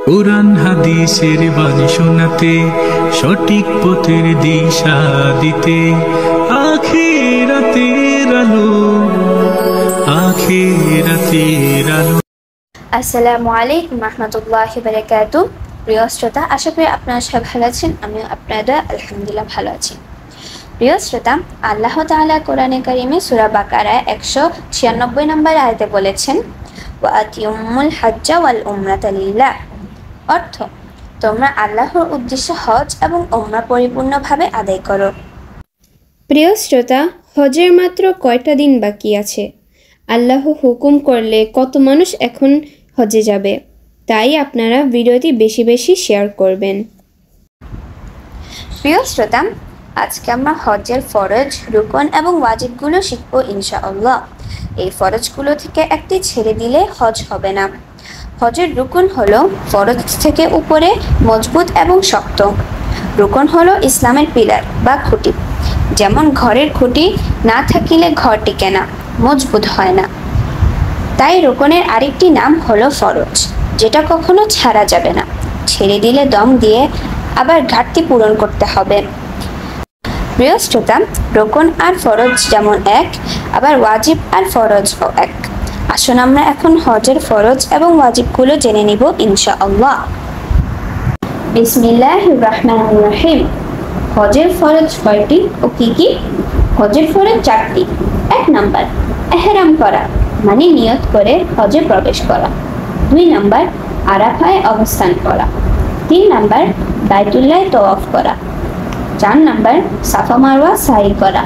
কুরআন হাদিসের বাণী শোনাতে, সঠিক পথের দিশা দিতে, আখিরাতের আলো, আখিরাতের আলো। আসসালামু আলাইকুম রাহমাতুল্লাহি ওয়া বারাকাতুহু। প্রিয় শ্রোতা, আশা করি আপনারা সবাই ভালো আছেন। আমিও আপনাদের আলহামদুলিল্লাহ ভালো আছি। প্রিয় শ্রোতা, আল্লাহ তাআলা কোরআনে কারিমে সূরা বাকারায় 196 নম্বর আয়াতে বলেছেন, ওয়া আতিউমুল হাজ্জা ওয়াল উমরাতা লিল্লাহ। অর্থ, তোমরা আল্লাহর উদ্দেশ্যে হজ এবং উমরা পরিপূর্ণভাবে আদায় করো। প্রিয় শ্রোতা, হজের মাত্র কয়টা দিন বাকি আছে? আল্লাহ হুকুম করলে কত মানুষ এখন হজে যাবে? তাই আপনারা ভিডিওটি বেশি বেশি শেয়ার করবেন। প্রিয় শ্রোতা, আজকে আমরা হজের ফরজ, রুকন এবং ওয়াজিবগুলো শিখব ইনশাআল্লাহ। এই ফরজগুলো থেকে একটি ছেড়ে দিলে হজ হবে না। হজের রুকন হলো ফরজ থেকে উপরে মজবুত এবং শক্ত। রুকন হলো ইসলামের পিলার বা খুঁটি। যেমন ঘরের খুঁটি না থাকিলে ঘর টিকে না, মজবুত হয় না। তাই রুকনের আরেকটি নাম হলো ফরজ, যেটা কখনো ছাড়া যাবে না। ছেড়ে দিলে দম দিয়ে আবার ঘাটতি পূরণ করতে হবে। প্রিয় শ্রোতা, রুকন আর ফরজ যেমন এক, আবার ওয়াজিব আর ফরজও এক। আসুন আমরা এখন হজের ফরজ এবং ওয়াজিবগুলো জেনে নিব ইনশাআল্লাহ। বিসমিল্লাহির রহমানির রহিম। হজের ফরজ কয়টি ও কি কি? হজের ফরজ 4টি। 1 নাম্বার, ইহরাম করা, মানে নিয়ত করে হজে প্রবেশ করা। 2 নাম্বার, আরাফায় অবস্থান করা। 3 নাম্বার, বাইতুল্লাহ তওয়াফ করা। 4 নাম্বার, সাফা মারওয়া সাই করা।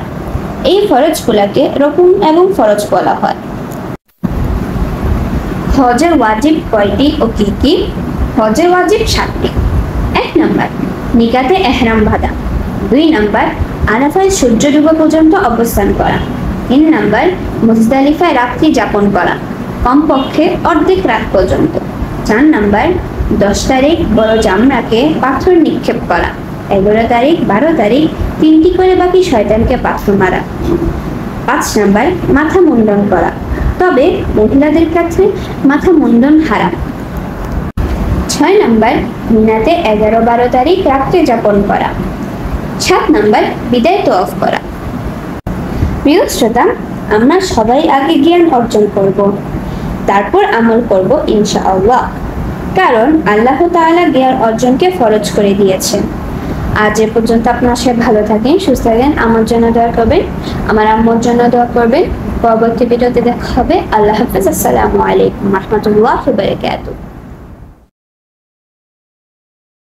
এই ফরজগুলোকে রুকন এবং ফরজ বলা হয়। হজের ওয়াজিব কয়টি ও কি কি? হজের ওয়াজিব 7টি। 1 নাম্বার, নিকাতে ইহরাম বাঁধা। 2 নাম্বার, আরাফায় সূর্য ডুবা পর্যন্ত অবস্থান করা। 3 নাম্বার, মুজদালিফায় রাত্রি যাপন করা, কমপক্ষে অর্ধেক রাত পর্যন্ত। 4 নাম্বার, 10 তারিখ বড় জামরাকে পাথর নিক্ষেপ করা। 11 তারিখ 12 তারিখ 3টি করে বাকি শয়তানকে পাথর মারা। 5 নাম্বার, মাথা মুন্ডন করা, তবে মহিলাদের কাছে মাথা মুন্ডন হারাম। 6 নাম্বার, মিনাতে 11-12 তারিখ রাত্রে যাপন করা। 7 নাম্বার, বিদায় তওয়াফ করা। প্রিয় শ্রোতা, আমরা সবাই আগে জ্ঞান অর্জন করব, তারপর আমল করব ইনশাআল্লাহ। কারণ আল্লাহ তাআলা জ্ঞান অর্জনকে ফরজ করে দিয়েছেন। আজ এ পর্যন্ত আপনারা সবাই ভালো থাকেন, সুস্থ থাকেন। আমার জন্য দোয়া করবেন, আমার আম্মুর জন্য দোয়া করবেন। পরবর্তী ভিডিওতে দেখা হবে। আল্লাহ হাফেজ। আসসালামু আলাইকুম রাহমাতুল্লাহি ওয়া বারাকাতুহু।